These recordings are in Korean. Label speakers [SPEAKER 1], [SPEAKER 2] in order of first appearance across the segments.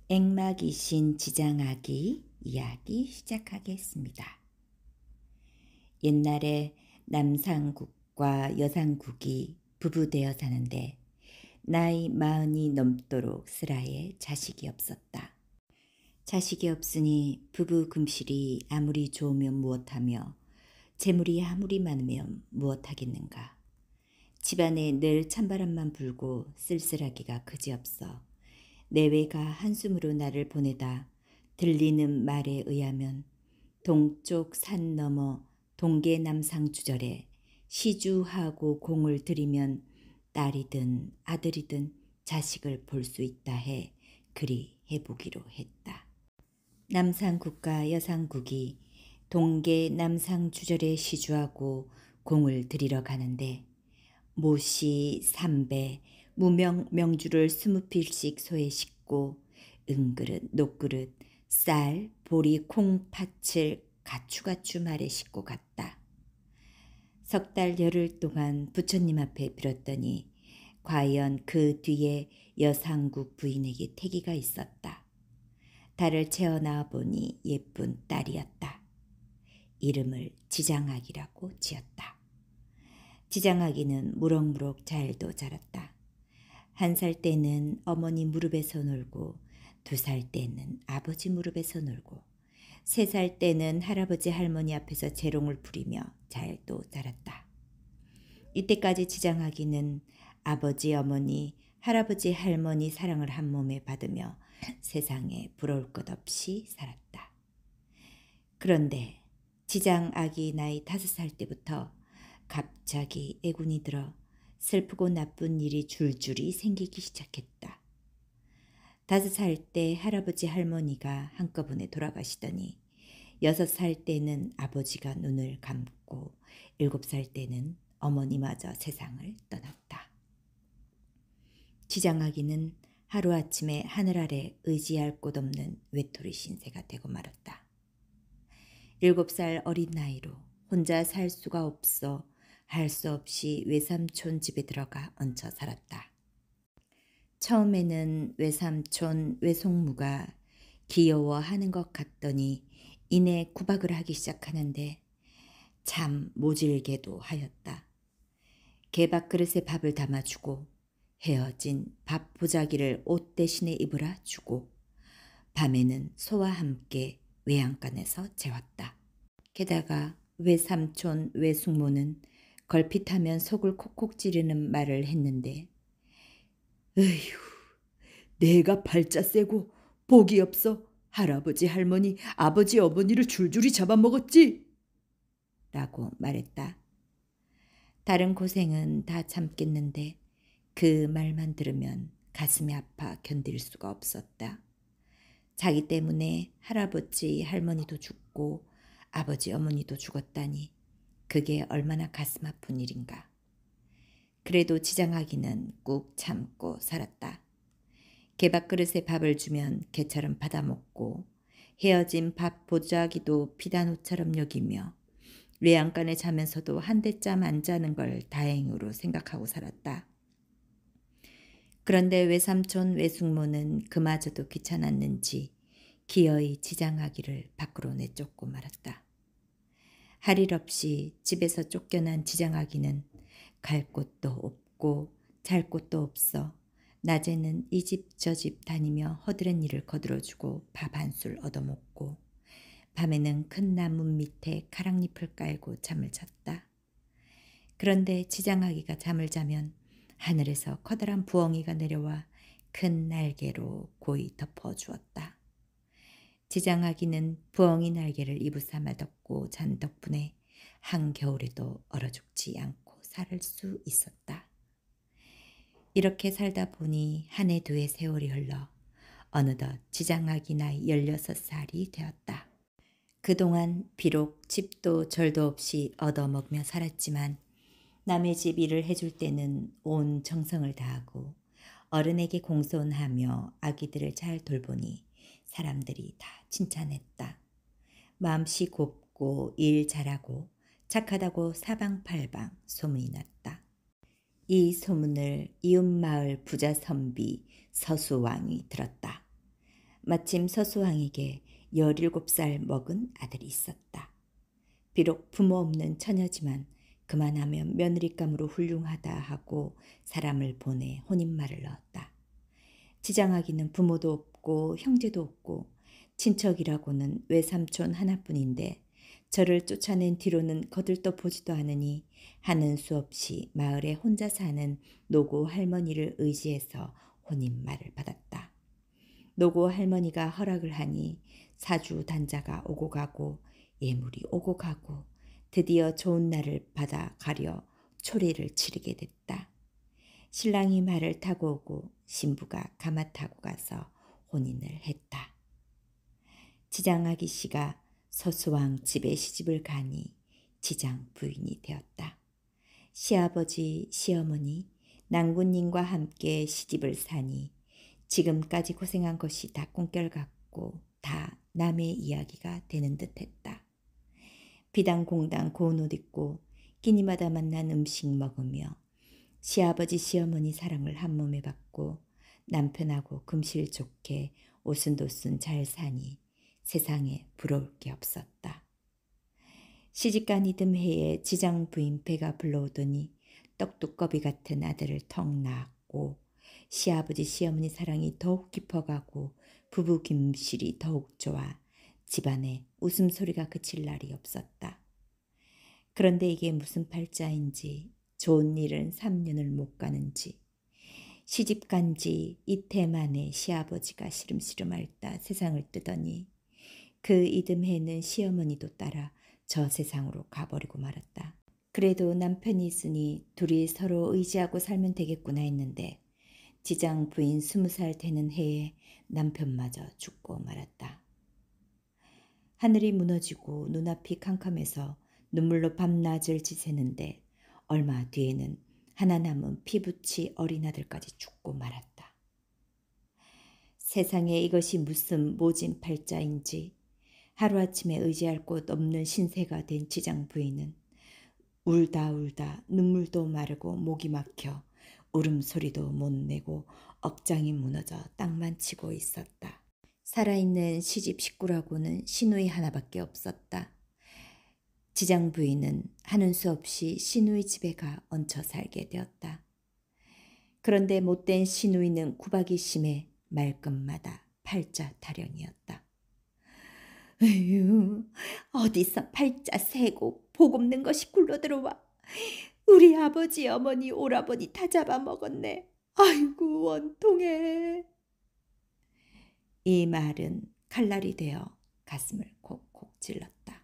[SPEAKER 1] 액막이신 지장아기 이야기 시작하겠습니다. 옛날에 남상국과 여상국이 부부되어 사는데 나이 40이 넘도록 슬하에 자식이 없었다. 자식이 없으니 부부 금실이 아무리 좋으면 무엇하며 재물이 아무리 많으면 무엇하겠는가. 집안에 늘 찬바람만 불고 쓸쓸하기가 그지없어 내외가 한숨으로 나를 보내다 들리는 말에 의하면 동쪽 산 너머 동계남상주절에 시주하고 공을 들이면 딸이든 아들이든 자식을 볼 수 있다 해 그리 해보기로 했다. 남상국과 여상국이 동계남상주절에 시주하고 공을 들이러 가는데 모시, 삼배, 무명, 명주를 20필씩 소에 싣고 은그릇, 녹그릇, 쌀, 보리, 콩, 팥을 가추가추 말에 싣고 갔다. 석 달 열흘 동안 부처님 앞에 빌었더니 과연 그 뒤에 여상국 부인에게 태기가 있었다. 달을 채워 낳아 보니 예쁜 딸이었다. 이름을 지장아기라고 지었다. 지장아기는 무럭무럭 잘도 자랐다. 1살 때는 어머니 무릎에서 놀고 2살 때는 아버지 무릎에서 놀고 3살 때는 할아버지 할머니 앞에서 재롱을 부리며 잘도 자랐다. 이때까지 지장아기는 아버지 어머니 할아버지 할머니 사랑을 한 몸에 받으며 세상에 부러울 것 없이 살았다. 그런데 지장아기 나이 5살 때부터 갑자기 애군이 들어 슬프고 나쁜 일이 줄줄이 생기기 시작했다. 5살 때 할아버지 할머니가 한꺼번에 돌아가시더니 6살 때는 아버지가 눈을 감고 7살 때는 어머니마저 세상을 떠났다. 지장아기는 하루아침에 하늘 아래 의지할 곳 없는 외톨이 신세가 되고 말았다. 7살 어린 나이로 혼자 살 수가 없어 할 수 없이 외삼촌 집에 들어가 얹혀 살았다. 처음에는 외삼촌 외숙모가 귀여워하는 것 같더니 이내 구박을 하기 시작하는데 참 모질게도 하였다. 개밥 그릇에 밥을 담아주고 헤어진 밥 보자기를 옷 대신에 입으라 주고 밤에는 소와 함께 외양간에서 재웠다. 게다가 외삼촌 외숙모는 걸핏하면 속을 콕콕 찌르는 말을 했는데 에휴, 내가 발자 세고 복이 없어 할아버지 할머니 아버지 어머니를 줄줄이 잡아먹었지 라고 말했다. 다른 고생은 다 참겠는데 그 말만 들으면 가슴이 아파 견딜 수가 없었다. 자기 때문에 할아버지 할머니도 죽고 아버지 어머니도 죽었다니 그게 얼마나 가슴 아픈 일인가. 그래도 지장아기는 꾹 참고 살았다. 개밥 그릇에 밥을 주면 개처럼 받아먹고 헤어진 밥 보자기도 피단옷처럼 여기며 외양간에 자면서도 한 대잠 안 자는 걸 다행으로 생각하고 살았다. 그런데 외삼촌 외숙모는 그마저도 귀찮았는지 기어이 지장아기를 밖으로 내쫓고 말았다. 할 일 없이 집에서 쫓겨난 지장아기는 갈 곳도 없고 잘 곳도 없어 낮에는 이 집 저 집 다니며 허드렛 일을 거들어주고 밥 한 술 얻어먹고 밤에는 큰 나무 밑에 가랑잎을 깔고 잠을 잤다. 그런데 지장아기가 잠을 자면 하늘에서 커다란 부엉이가 내려와 큰 날개로 고이 덮어주었다. 지장아기는 부엉이 날개를 이부삼아 덮고 잔 덕분에 한겨울에도 얼어 죽지 않고 살 수 있었다. 이렇게 살다 보니 한 해 두 해 세월이 흘러 어느덧 지장아기 나이 16살이 되었다. 그동안 비록 집도 절도 없이 얻어먹며 살았지만 남의 집 일을 해줄 때는 온 정성을 다하고 어른에게 공손하며 아기들을 잘 돌보니 사람들이 다 칭찬했다. 마음씨 곱고 일 잘하고 착하다고 사방팔방 소문이 났다. 이 소문을 이웃마을 부자 선비 서수왕이 들었다. 마침 서수왕에게 17살 먹은 아들이 있었다. 비록 부모 없는 처녀지만 그만하면 며느리감으로 훌륭하다 하고 사람을 보내 혼인말을 넣었다. 지장하기는 부모도 없고 형제도 없고 친척이라고는 외삼촌 하나뿐인데 저를 쫓아낸 뒤로는 거들떠 보지도 않으니 하는 수 없이 마을에 혼자 사는 노고 할머니를 의지해서 혼인말을 받았다. 노고 할머니가 허락을 하니 사주 단자가 오고 가고 예물이 오고 가고 드디어 좋은 날을 받아 가려 초례를 치르게 됐다. 신랑이 말을 타고 오고 신부가 가마 타고 가서 혼인을 했다. 지장아기 씨가 서수왕 집에 시집을 가니 지장 부인이 되었다. 시아버지, 시어머니, 낭군님과 함께 시집을 사니 지금까지 고생한 것이 다 꿈결 같고 다 남의 이야기가 되는 듯했다. 비당공당 고운 옷 입고 끼니마다 만난 음식 먹으며 시아버지 시어머니 사랑을 한 몸에 받고 남편하고 금실 좋게 오순도순 잘 사니 세상에 부러울 게 없었다. 시집간 이듬해에 지장 부인 배가 불러오더니 떡두꺼비 같은 아들을 턱 낳았고 시아버지 시어머니 사랑이 더욱 깊어가고 부부 김실이 더욱 좋아 집안에 웃음소리가 그칠 날이 없었다. 그런데 이게 무슨 팔자인지 좋은 일은 3년을 못 가는지 시집간 지 이태 만에 시아버지가 시름시름 앓다 세상을 뜨더니 그 이듬해는 시어머니도 따라 저 세상으로 가버리고 말았다. 그래도 남편이 있으니 둘이 서로 의지하고 살면 되겠구나 했는데 지장 부인 20살 되는 해에 남편마저 죽고 말았다. 하늘이 무너지고 눈앞이 캄캄해서 눈물로 밤낮을 지새는데 얼마 뒤에는 하나 남은 피부치 어린 아들까지 죽고 말았다. 세상에 이것이 무슨 모진 팔자인지 하루아침에 의지할 곳 없는 신세가 된 지장 부인은 울다 울다 눈물도 마르고 목이 막혀 울음소리도 못 내고 억장이 무너져 땅만 치고 있었다. 살아있는 시집 식구라고는 시누이 하나밖에 없었다. 지장 부인은 하는 수 없이 시누이 집에 가 얹혀 살게 되었다. 그런데 못된 시누이는 구박이 심해 말끝마다 팔자 타령이었다. 에휴, 어디서 팔자 세고 복 없는 것이 굴러들어와. 우리 아버지 어머니 오라버니 다 잡아먹었네. 아이고 원통해. 이 말은 칼날이 되어 가슴을 콕콕 찔렀다.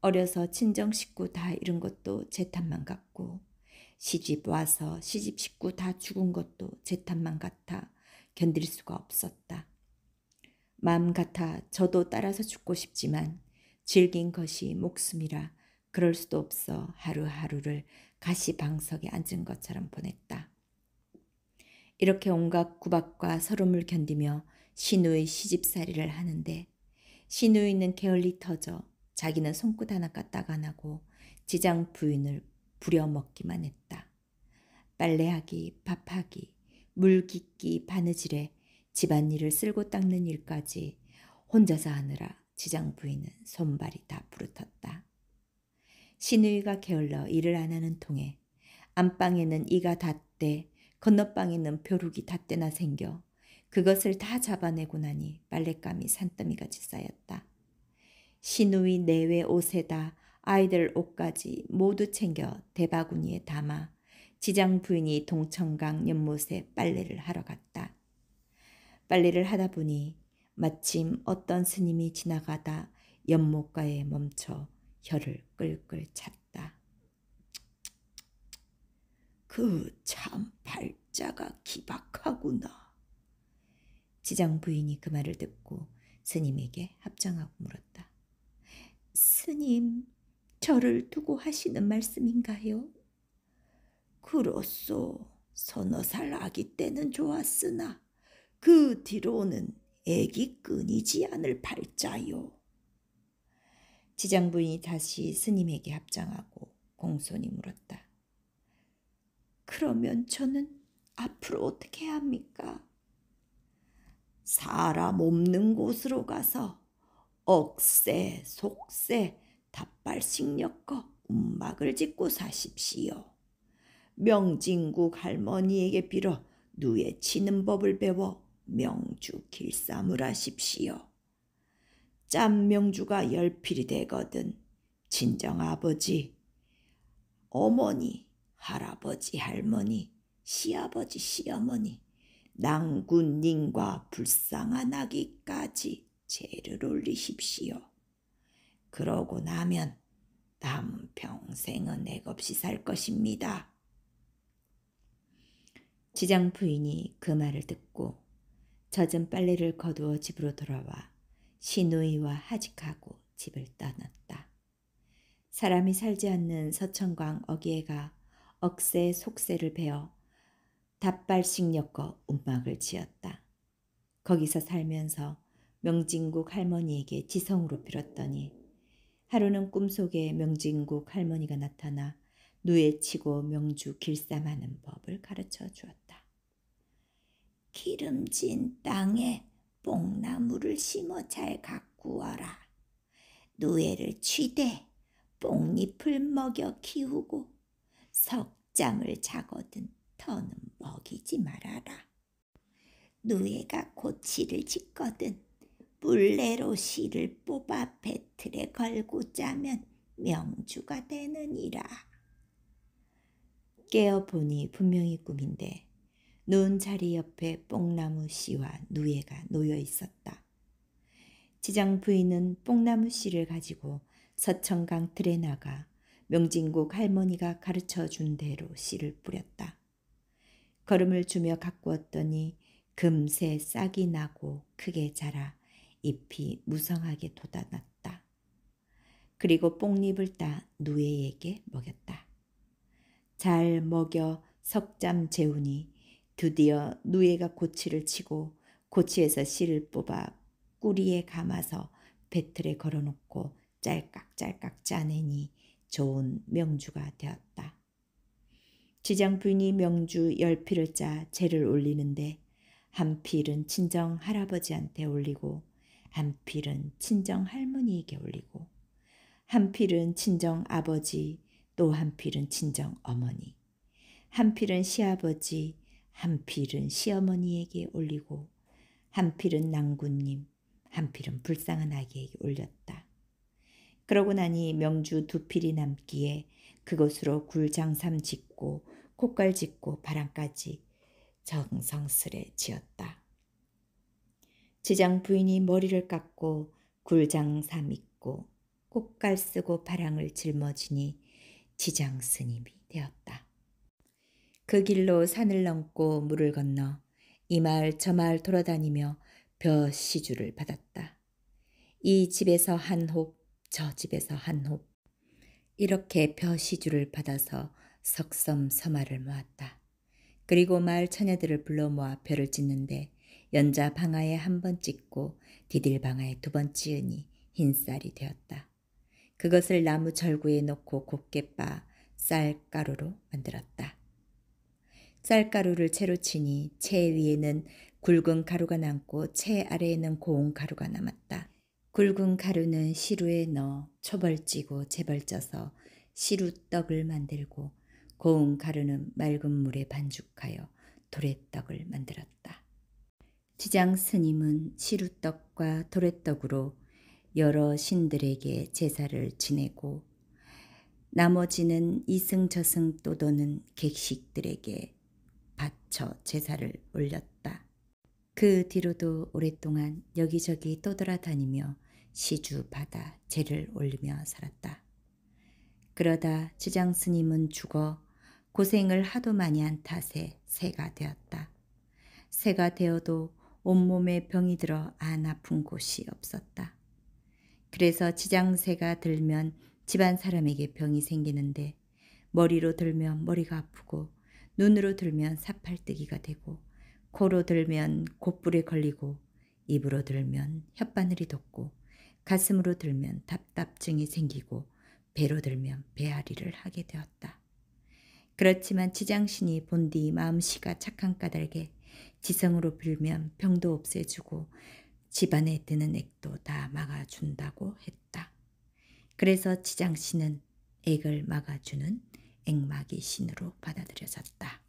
[SPEAKER 1] 어려서 친정 식구 다 잃은 것도 제 탓만 같고 시집 와서 시집 식구 다 죽은 것도 제 탓만 같아 견딜 수가 없었다. 마음 같아 저도 따라서 죽고 싶지만 질긴 것이 목숨이라 그럴 수도 없어 하루하루를 가시방석에 앉은 것처럼 보냈다. 이렇게 온갖 구박과 서름을 견디며 시누이 시집살이를 하는데 시누이는 게을리 터져 자기는 손끝 하나 까딱 안 하고 지장 부인을 부려먹기만 했다. 빨래하기, 밥하기, 물 깃기, 바느질에 집안일을 쓸고 닦는 일까지 혼자서 하느라 지장 부인은 손발이 다 부르텄다. 시누이가 게을러 일을 안 하는 통에 안방에는 이가 닷대 건너방에는 벼룩이 닷대나 생겨 그것을 다 잡아내고 나니 빨랫감이 산더미같이 쌓였다. 시누이 내외 옷에다 아이들 옷까지 모두 챙겨 대바구니에 담아 지장 부인이 동천강 연못에 빨래를 하러 갔다. 빨래를 하다 보니 마침 어떤 스님이 지나가다 연못가에 멈춰 혀를 끌끌 찼다. 그 참 팔자가 기박하구나. 지장 부인이 그 말을 듣고 스님에게 합장하고 물었다. 스님, 저를 두고 하시는 말씀인가요? 그렇소. 서너 살 아기 때는 좋았으나 그 뒤로는 애기 끊이지 않을 팔자요. 지장 부인이 다시 스님에게 합장하고 공손히 물었다. 그러면 저는 앞으로 어떻게 해야 합니까?
[SPEAKER 2] 사람 없는 곳으로 가서 억새, 속새, 닷발씩 엮어 움막을 짓고 사십시오. 명진국 할머니에게 빌어 누에 치는 법을 배워 명주 길쌈을 하십시오. 짠 명주가 열필이 되거든 친정아버지, 어머니, 할아버지, 할머니, 시아버지, 시어머니, 낭군님과 불쌍한 아기까지 제를 올리십시오. 그러고 나면 남은 평생은 액없이 살 것입니다.
[SPEAKER 1] 지장 부인이 그 말을 듣고 젖은 빨래를 거두어 집으로 돌아와 시누이와 하직하고 집을 떠났다. 사람이 살지 않는 서천광 어귀에가 억새 속새를 베어 닷발씩 엮어 움막을 지었다. 거기서 살면서 명진국 할머니에게 지성으로 빌었더니 하루는 꿈속에 명진국 할머니가 나타나 누에 치고 명주 길쌈하는 법을 가르쳐 주었다.
[SPEAKER 2] 기름진 땅에 뽕나무를 심어 잘 가꾸어라. 누에를 취대 뽕잎을 먹여 키우고 석잠을 자거든 더는 먹이지 말아라. 누에가 고치를 짓거든 물레로 실을 뽑아 배틀에 걸고 짜면 명주가 되느니라.
[SPEAKER 1] 깨어보니 분명히 꿈인데 누운 자리 옆에 뽕나무 씨와 누에가 놓여 있었다. 지장 부인은 뽕나무 씨를 가지고 서천강 들에 나가 명진국 할머니가 가르쳐 준 대로 씨를 뿌렸다. 걸음을 주며 가꾸었더니 금세 싹이 나고 크게 자라 잎이 무성하게 돋아났다. 그리고 뽕잎을 따 누에에게 먹였다. 잘 먹여 석잠 재우니 드디어 누에가 고치를 치고 고치에서 씨를 뽑아 꾸리에 감아서 배틀에 걸어놓고 짤깍짤깍 짜내니 좋은 명주가 되었다. 지장 부인이 명주 10필을 짜 제를 올리는데 한 필은 친정 할아버지한테 올리고 한 필은 친정 할머니에게 올리고 한 필은 친정 아버지 또 한 필은 친정 어머니 한 필은 시아버지 한 필은 시어머니에게 올리고 한 필은 낭군님 한 필은 불쌍한 아기에게 올렸다. 그러고 나니 명주 2필이 남기에 그곳으로 굴장삼 짓고 콧갈 짓고 바람까지 정성스레 지었다. 지장 부인이 머리를 깎고 굴장삼 입고 꽃갈 쓰고 바랑을 짊어지니 지장 스님이 되었다. 그 길로 산을 넘고 물을 건너 이 마을 저 마을 돌아다니며 벼 시주를 받았다. 이 집에서 한 홉, 저 집에서 한 홉, 이렇게 벼 시주를 받아서 석섬서마를 모았다. 그리고 마을 처녀들을 불러 모아 벼를 찢는데 연자 방아에 1번 찢고 디딜 방아에 2번 찌으니 흰쌀이 되었다. 그것을 나무 절구에 놓고 곱게 빻아 쌀가루로 만들었다. 쌀가루를 채로 치니 채 위에는 굵은 가루가 남고 채 아래에는 고운 가루가 남았다. 굵은 가루는 시루에 넣어 초벌 찌고 재벌 쪄서 시루떡을 만들고 고운 가루는 맑은 물에 반죽하여 도래떡을 만들었다. 지장 스님은 시루떡과 도래떡으로 여러 신들에게 제사를 지내고 나머지는 이승저승 떠도는 객식들에게 바쳐 제사를 올렸다. 그 뒤로도 오랫동안 여기저기 떠돌아다니며 시주 받아 제를 올리며 살았다. 그러다 지장 스님은 죽어 고생을 하도 많이 한 탓에 새가 되었다. 새가 되어도 온몸에 병이 들어 안 아픈 곳이 없었다. 그래서 지장새가 들면 집안 사람에게 병이 생기는데 머리로 들면 머리가 아프고 눈으로 들면 사팔뜨기가 되고 코로 들면 곧불에 걸리고 입으로 들면 혓바늘이 돋고 가슴으로 들면 답답증이 생기고 배로 들면 배앓이를 하게 되었다. 그렇지만 지장신이 본디 마음씨가 착한 까닭에 지성으로 빌면 병도 없애주고 집안에 드는 액도 다 막아준다고 했다. 그래서 지장신은 액을 막아주는 액막이 신으로 받아들여졌다.